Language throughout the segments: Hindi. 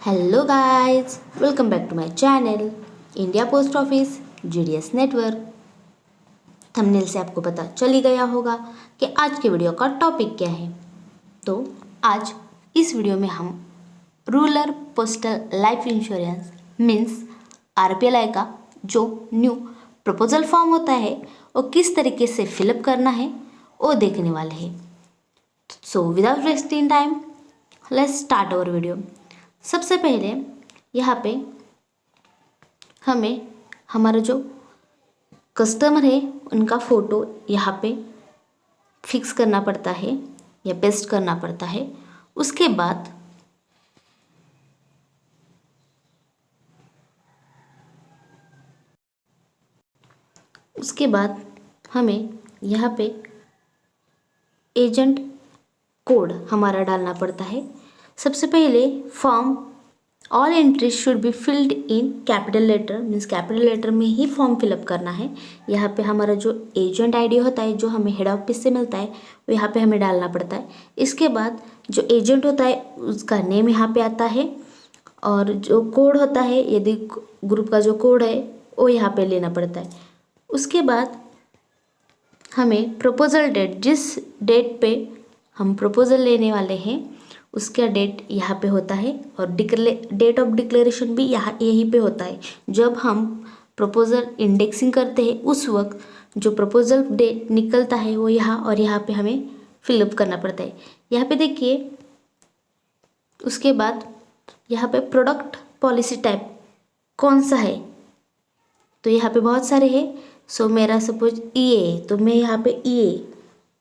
Hello guys, welcome back to my channel India post office GDS network. Thumbnail से आपको पता चल ही गया होगा कि आज के वीडियो का टॉपिक क्या है। तो आज इस वीडियो में हम rural postal life insurance means RPLI का जो न्यू प्रपोजल फॉर्म होता है वो किस तरीके से फिलअप करना है वो देखने वाले हैं। So without wasting time let's start our video. सबसे पहले यहाँ पे हमें हमारा जो कस्टमर है उनका फ़ोटो यहाँ पे फिक्स करना पड़ता है या पेस्ट करना पड़ता है। उसके बाद हमें यहाँ पे एजेंट कोड हमारा डालना पड़ता है। सबसे पहले form all entries should be filled in capital letter means capital letter में ही फॉर्म फिलअप करना है। यहाँ पे हमारा जो एजेंट आईडी होता है जो हमें हेड ऑफिस से मिलता है वो यहाँ पे हमें डालना पड़ता है। इसके बाद जो एजेंट होता है उसका नेम यहाँ पे आता है और जो कोड होता है यदि ग्रुप का जो कोड है वो यहाँ पे लेना पड़ता है। उसके बाद हमें प्रपोजल डेट जिस डेट पे हम प्रपोजल लेने वाले हैं उसका डेट यहाँ पे होता है और डेट ऑफ डिक्लेरेशन भी यहाँ यहीं पे होता है। जब हम प्रपोजल इंडेक्सिंग करते हैं उस वक्त जो प्रपोजल डेट निकलता है वो यहाँ और यहाँ पे हमें फिलअप करना पड़ता है। यहाँ पे देखिए, उसके बाद यहाँ पे प्रोडक्ट पॉलिसी टाइप कौन सा है तो यहाँ पे बहुत सारे हैं। सो मेरा सपोज ईए तो मैं यहाँ पे ईए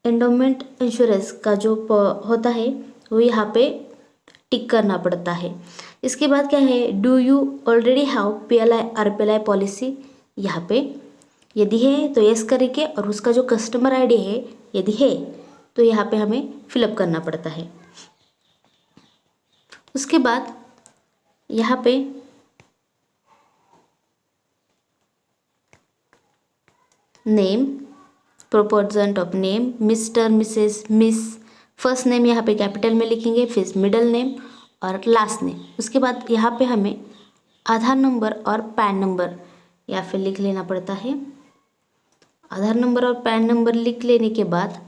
एंडोमेंट इंश्योरेंस का जो होता है वो यहाँ पे टिक करना पड़ता है। इसके बाद क्या है, do you already have PLI RPLI policy, यहाँ पे यदि है तो यस करेंगे और उसका जो कस्टमर आईडी है यदि है तो यहाँ पे हमें फिलअप करना पड़ता है। उसके बाद यहाँ पे name, proponent of name, mister, missus, miss, first name यहाँ पे कैपिटल में लिखेंगे, फिर मिडल नेम और लास्ट नेम। उसके बाद यहाँ पे हमें आधार नंबर और पैन नंबर या फिर लिख लेना पड़ता है। आधार नंबर और पैन नंबर लिख लेने के बाद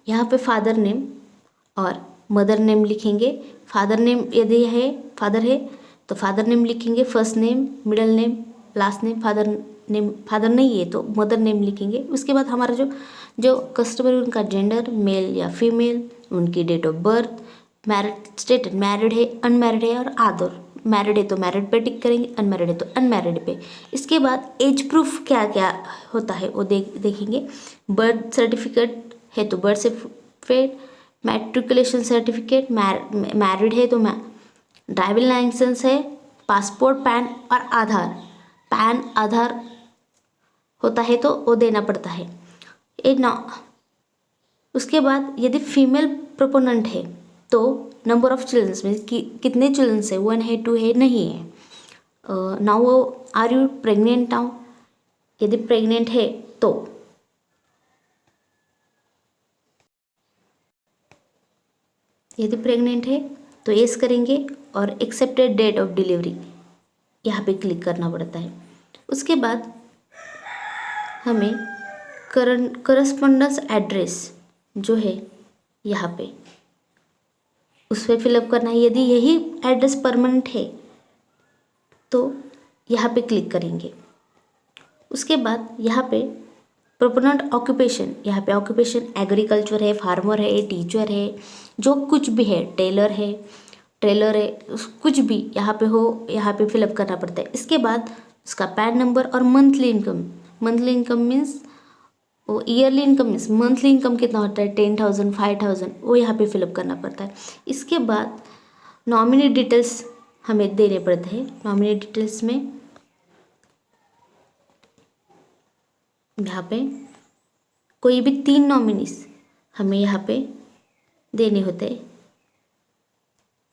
यहाँ पे फादर नेम और मदर नेम लिखेंगे। फादर नेम यदि है फादर है तो फादर नेम लिखेंगे, first name, middle name, last name. Father नहीं है तो मदर नेम लिखेंगे। उसके बाद हमारा जो कस्टमर है उनका जेंडर मेल या फीमेल, उनकी date of birth, married status married है अनमैरिड है और आदर मैरिड है तो मैरिड पे टिक करेंगे, अनमैरिड है तो अनमैरिड पे। इसके बाद एज प्रूफ क्या क्या होता है वो देखेंगे। बर्थ सर्टिफिकेट है तो birth certificate, matriculation certificate, married है तो ड्राइविंग लाइसेंस है, पासपोर्ट, पैन और आधार। पैन आधार होता है तो वो देना पड़ता है। उसके बाद यदि फीमेल प्रोपोनेंट है तो नंबर ऑफ चिल्ड्रंस में कितने चिल्ड्रंस है, 1 है 2 है नहीं है। Now are you pregnant now, यदि प्रेग्नेंट है तो यस करेंगे और एक्सेप्टेड डेट ऑफ डिलीवरी यहाँ पे क्लिक करना पड़ता है। उसके बाद हमें करस्पॉन्डेंस एड्रेस जो है यहाँ पे उस पर फिलअप करना है। यदि यही एड्रेस परमानेंट है तो यहाँ पे क्लिक करेंगे। उसके बाद यहाँ पे प्रोपोनेंट ऑक्यूपेशन, यहाँ पे ऑक्यूपेशन एग्रीकल्चर है, फार्मर है, टीचर है, जो कुछ भी है, टेलर है कुछ भी यहाँ पे हो यहाँ पे फिलअप करना पड़ता है। इसके बाद उसका पैन नंबर और मंथली इनकम मीन्स वो yearly income means monthly income कितना होता है, 10,000 5,000 वो यहाँ पे फिलअप करना पड़ता है। इसके बाद नॉमिनी डिटेल्स हमें देने पड़ते हैं। नॉमिनी डिटेल्स में यहाँ पे कोई भी 3 नॉमिनीज हमें यहाँ पे देने होते हैं।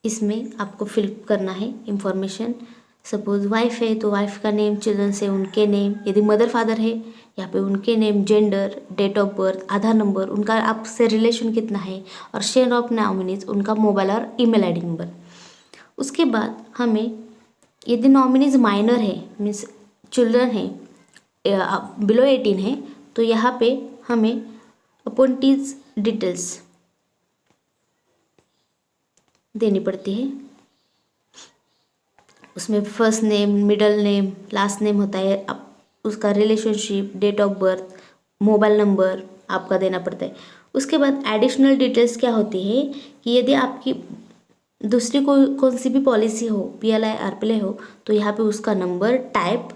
इसमें आपको फिल करना है इंफॉर्मेशन। सपोज वाइफ है तो वाइफ का नेम, चिल्ड्रन से उनके नेम, यदि मदर फादर है यहाँ पे उनके name, gender, date of birth, Aadhaar number, उनका आपसे रिलेशन कितना है, और शेयर ऑफ नॉमिनीज, उनका मोबाइल और ईमेल आईडी नंबर। उसके बाद हमें यदि नॉमिनीज माइनर है, मीन्स चिल्ड्रन है, बिलो 18 है, तो यहाँ पे हमें अपॉइंटीज डिटेल्स देनी पड़ती है। उसमें first name, middle name, last name होता है, अब उसका relationship, date of birth, mobile number आपका देना पड़ता है। उसके बाद एडिशनल डिटेल्स क्या होती है कि यदि आपकी दूसरी कोई कौन सी भी पॉलिसी हो, PLI RPLI हो, तो यहाँ पे उसका नंबर, टाइप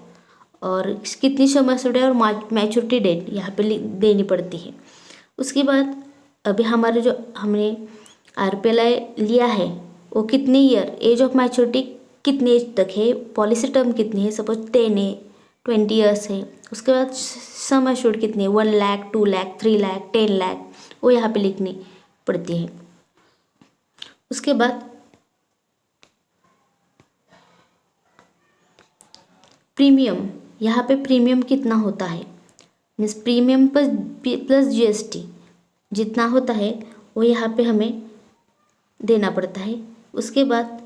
और कितनी समय और मैच्योरिटी डेट यहाँ पे देनी पड़ती है। उसके बाद अभी हमारे जो हमने RPLI लिया है वो कितनी ईयर, एज ऑफ मैच्योरिटी कितने एज तक है, पॉलिसी टर्म कितनी है, सपोज 10 है, 20 ईयर्स है। उसके बाद सम एश्योर्ड कितनी है, 1 लाख, 2 लाख, 3 लाख, 10 लाख, वो यहाँ पे लिखनी पड़ती है। उसके बाद प्रीमियम, यहाँ पे प्रीमियम कितना होता है, मीन्स प्रीमियम प्लस GST जितना होता है वो यहाँ पे हमें देना पड़ता है। उसके बाद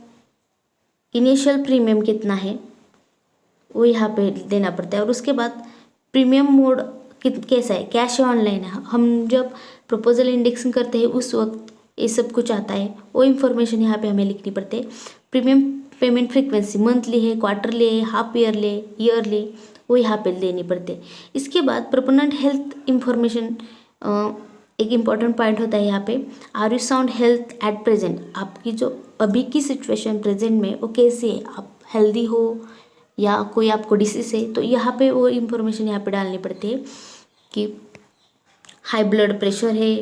इनिशियल प्रीमियम कितना है वो यहाँ पे देना पड़ता है। और उसके बाद प्रीमियम मोड कैसा है, कैश या ऑनलाइन है। हम जब प्रपोजल इंडेक्सिंग करते हैं उस वक्त ये सब कुछ आता है, वो इन्फॉर्मेशन यहाँ पे हमें लिखनी पड़ती है। प्रीमियम पेमेंट फ्रीक्वेंसी मंथली है, क्वार्टरली है, हाफ ईयरली, वो यहाँ पे देनी पड़ती है। इसके बाद प्रोपोनेंट हेल्थ इंफॉर्मेशन एक इम्पॉर्टेंट पॉइंट होता है यहाँ पे, are you sound health at present, आपकी जो अभी की सिचुएशन प्रेजेंट में वो कैसी है, आप हेल्दी हो या कोई आपको डिसीज है, तो यहाँ पे वो इन्फॉर्मेशन यहाँ पे डालनी पड़ती है कि हाई ब्लड प्रेशर है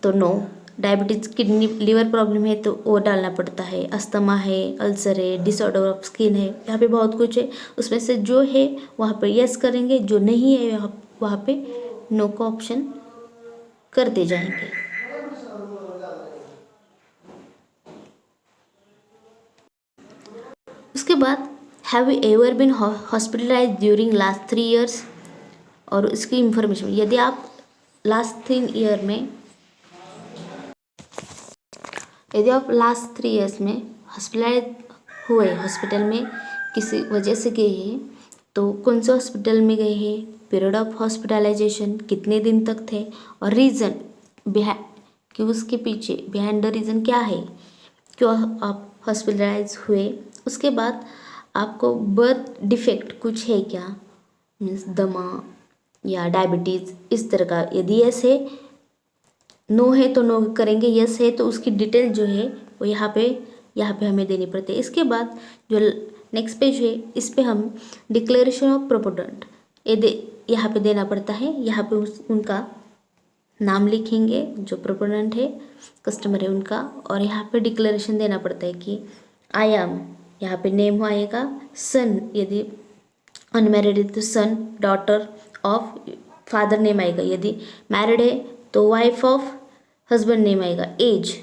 तो no, diabetes, kidney liver problem है तो वो डालना पड़ता है, अस्थमा है, अल्सर है, डिसऑर्डर ऑफ स्किन है, यहाँ पे बहुत कुछ है। उसमें से जो है वहाँ पे यस करेंगे, जो नहीं है वहाँ पे नो का ऑप्शन करते जाएंगे। उसके बाद have you ever been hospitalise during last 3 years, और इसकी इंफॉर्मेशन, यदि आप लास्ट 3 ईयर में, यदि आप लास्ट 3 ईयर्स में हॉस्पिटलाइज हुए, हॉस्पिटल में किसी वजह से गए हैं, तो कौन से हॉस्पिटल में गए हैं, पीरियड ऑफ हॉस्पिटलाइजेशन कितने दिन तक थे, और रीज़न बिहाइंड कि उसके पीछे बिहाइंड द रीज़न क्या है क्यों आप हॉस्पिटलाइज हुए। उसके बाद आपको बर्थ डिफेक्ट कुछ है क्या, मीन्स दमा या डायबिटीज़ इस तरह का, यदि यस है, नो है तो नो करेंगे, यस है तो उसकी डिटेल जो है वो यहाँ पे हमें देनी पड़ती है। इसके बाद जो नेक्स्ट पेज है इस पे हम डिक्लेरेशन ऑफ प्रोपोनेंट यहाँ पे देना पड़ता है। यहाँ पे उनका नाम लिखेंगे जो प्रोपोनेंट है, कस्टमर है उनका, और यहाँ पे डिक्लेरेशन देना पड़ता है कि आई एम, यहाँ पे नेम आएगा, सन यदि अनमैरिड है तो सन, डॉटर ऑफ, फादर नेम आएगा, यदि मैरिड है तो वाइफ ऑफ, हस्बैंड नेम आएगा, एज।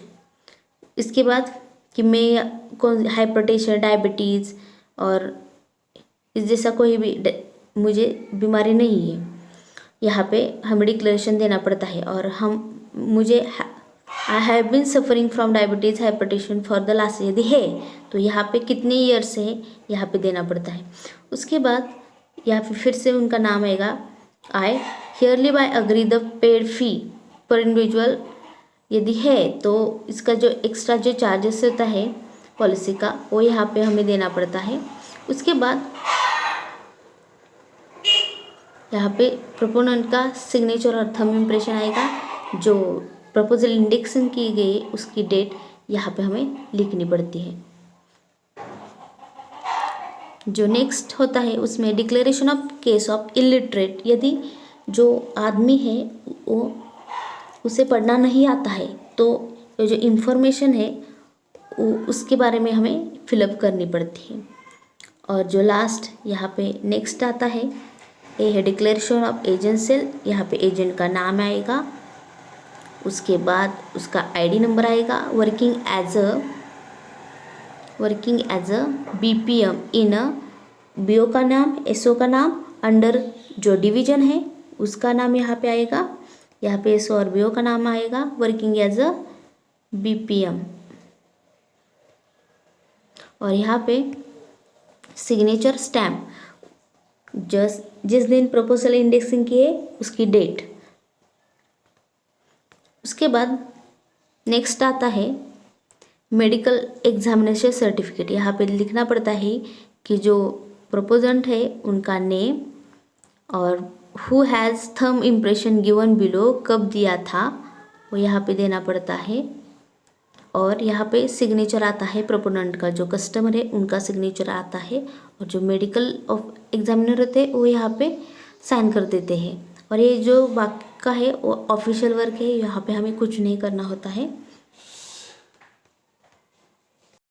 इसके बाद कि मैं कौन, हाइपरटेंशन, डायबिटीज़ और इस जैसा कोई भी मुझे बीमारी नहीं है, यहाँ पे हमें डिक्लेरेशन देना पड़ता है। और मुझे I have been suffering from diabetes hypertension for the last, यदि है तो यहाँ पे कितने ईयर से है यहाँ पे देना पड़ता है। उसके बाद यहाँ पे फिर से उनका नाम आएगा, आई हियरली बाय अग्री द पेड फी पर इंडिविजुअल, यदि है तो इसका जो एक्स्ट्रा जो चार्जेस होता है पॉलिसी का वो यहाँ पे हमें देना पड़ता है। उसके बाद यहाँ पे प्रोपोनेंट का सिग्नेचर और थंब इम्प्रेशन आएगा, जो प्रपोजल इंडेक्सिंग की गई उसकी डेट यहाँ पे हमें लिखनी पड़ती है। जो नेक्स्ट होता है उसमें declaration of case of illiterate, यदि जो आदमी है वो उसे पढ़ना नहीं आता है तो जो इन्फॉर्मेशन है वो उसके बारे में हमें फिलअप करनी पड़ती है। और जो लास्ट यहाँ पे नेक्स्ट आता है ये है डिक्लेरेशन ऑफ एजेंट सेल, यहाँ पे एजेंट का नाम आएगा, उसके बाद उसका आईडी नंबर आएगा, working as a working as a BPM in a BO का नाम, SO का नाम, अंडर जो डिवीजन है उसका नाम यहाँ पे आएगा, यहाँ पे SO और BO का नाम आएगा, वर्किंग एज अ BPM। और यहाँ पे सिग्नेचर स्टैम्प, जिस दिन प्रपोजल इंडेक्सिंग की है उसकी डेट। उसके बाद नेक्स्ट आता है मेडिकल एग्जामिनेशन सर्टिफिकेट। यहाँ पे लिखना पड़ता है कि जो प्रपोजेंट है उनका नेम और who has thumb impression given below, कब दिया था वो यहाँ पे देना पड़ता है। और यहाँ पे सिग्नेचर आता है प्रोपोनेंट का, जो कस्टमर है उनका सिग्नेचर आता है, और जो मेडिकल ऑफ एग्जामिनर होते हैं वो यहाँ पे साइन कर देते हैं। और ये जो बाकी का है वो ऑफिशियल वर्क है, यहाँ पे हमें कुछ नहीं करना होता है।